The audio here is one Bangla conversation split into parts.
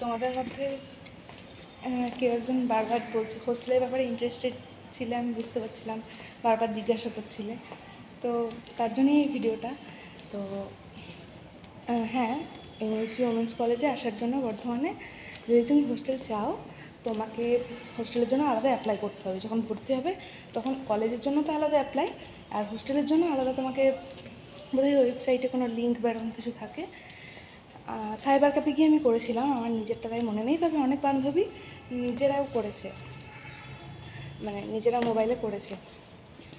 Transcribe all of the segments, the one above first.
তোমাদের মধ্যে কেউ একজন বারবার বলছে হোস্টেলের ব্যাপারে ইন্টারেস্টেড ছিলে, আমি বুঝতে পারছিলাম, বারবার জিজ্ঞাসা করছিলে, তো তার জন্যই এই ভিডিওটা। তো হ্যাঁ, ইউনিভার্সিটি ওমেন্স কলেজে আসার জন্য বর্ধমানে যদি তুমি হোস্টেল চাও, তোমাকে হোস্টেলের জন্য আলাদা অ্যাপ্লাই করতে হবে। যখন ভর্তি হবে তখন কলেজের জন্য তো আলাদা অ্যাপ্লাই, আর হোস্টেলের জন্য আলাদা তোমাকে বোধহয় ওয়েবসাইটে কোনো লিঙ্ক বা এরকম কিছু থাকে। সাইবার ক্যাফে গিয়ে আমি করেছিলাম, আমার নিজের টাকায় মনে নেই, তবে অনেক বান্ধবী নিজেরাও করেছে, মানে নিজেরা মোবাইলে করেছে।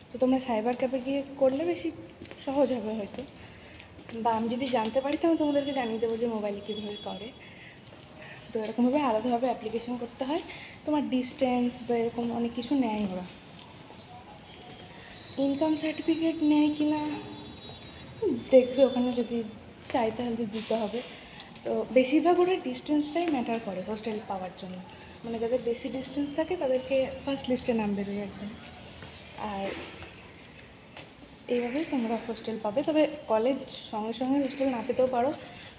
তো তোমরা সাইবার ক্যাফে গিয়ে করলে বেশি সহজ হবে হয়তো, বা আমি যদি জানতে পারি তো আমি তোমাদেরকে জানিয়ে দেবো যে মোবাইলে কীভাবে করে। তো এরকমভাবে আলাদাভাবে অ্যাপ্লিকেশন করতে হয়, তোমার ডিস্টেন্স বা এরকম অনেক কিছু নেয় ওরা। ইনকাম সার্টিফিকেট নেয় কি না দেখবে, ওখানে যদি চাই তাহলে দিতে হবে। তো বেশিরভাগ ওরা ডিস্টেন্সটাই ম্যাটার করে হোস্টেল পাওয়ার জন্য, মানে যাদের বেশি ডিস্টেন্স থাকে তাদেরকে ফার্স্ট লিস্টে নাম বেরোয় একদম। আর এইভাবেই তোমরা হোস্টেল পাবে, তবে কলেজ সঙ্গে সঙ্গে হোস্টেল না পেতেও পারো,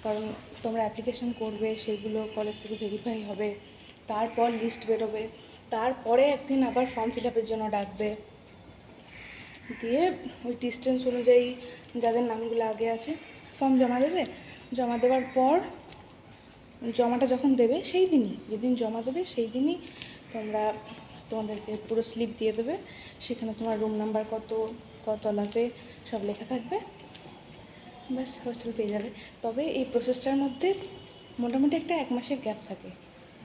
কারণ তোমরা অ্যাপ্লিকেশন করবে, সেগুলো কলেজ থেকে ভেরিফাই হবে, তারপর লিস্ট বেরোবে, তারপরে একদিন আবার ফর্ম ফিল আপের জন্য ডাকবে, দিয়ে ওই ডিস্টেন্স অনুযায়ী যাদের নামগুলো আগে আছে ফর্ম জমা দেবে। জমা দেওয়ার পর জমাটা যখন দেবে সেই দিনই, যেদিন জমা দেবে সেই দিনই তোমাদেরকে পুরো স্লিপ দিয়ে দেবে, সেখানে তোমার রুম নাম্বার কত, কতলাতে সব লেখা থাকবে, ব্যাস হোস্টেল পেয়ে যাবে। তবে এই প্রসেসটার মধ্যে মোটামুটি একটা 1 মাসের গ্যাপ থাকে,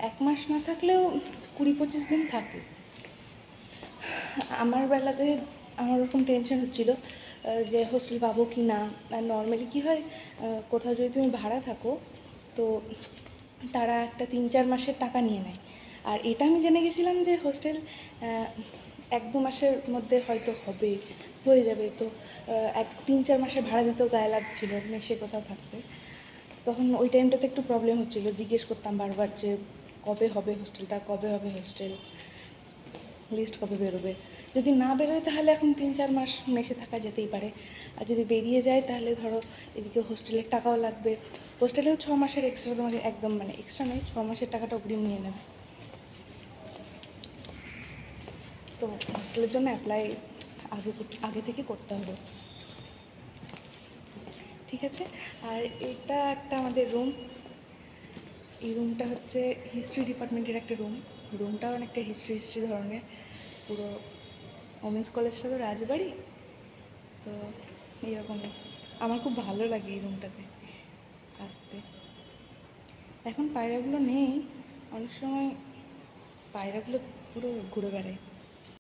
1 মাস না থাকলেও 20-25 দিন থাকে। আমার বেলাতে আমার ওরকম টেনশন হচ্ছিলো যে হোস্টেল পাবো কি না। আর নর্মালি কী হয়, কোথাও যদি তুমি ভাড়া থাকো তো তারা একটা 3-4 মাসের টাকা নিয়ে নেয়, আর এটা আমি জেনে গেছিলাম যে হোস্টেল 1-2 মাসের মধ্যে হয়তো হয়ে যাবে। তো 3-4 মাসের ভাড়া দিতেও গায়ে লাগছিলো মেসে কোথাও থাকতে। তখন ওই টাইমটাতে একটু প্রবলেম হচ্ছিলো, জিজ্ঞেস করতাম বারবার যে কবে হবে হোস্টেলটা, কবে হবে হোস্টেল, লিস্ট কবে বেরোবে। যদি না বেরোয় তাহলে এখন 3-4 মাস মেসে থাকা যেতেই পারে, আর যদি বেরিয়ে যায় তাহলে ধরো এদিকে হোস্টেলের টাকাও লাগবে। হোস্টেলেও 6 মাসের এক্সট্রা তোমাকে একদম, মানে এক্সট্রা নয়, 6 মাসের টাকাটা অগ্রিম নিয়ে নেবে। তো হোস্টেলের জন্য অ্যাপ্লাই আগে থেকে করতে হবে, ঠিক আছে। আর এটা একটা আমাদের রুম, এই রুমটা হচ্ছে হিস্ট্রি ডিপার্টমেন্টের একটা রুমটাও অনেকটা হিস্ট্রি ধরনের। পুরো ওমেন্স কলেজটা তো রাজবাড়ি, তো এইরকমই। আমার খুব ভালো লাগে এই রুমটাতে আসতে। এখন পায়রাগুলো নেই, অনেক সময় পায়রাগুলো পুরো ঘুরে বেড়ায়।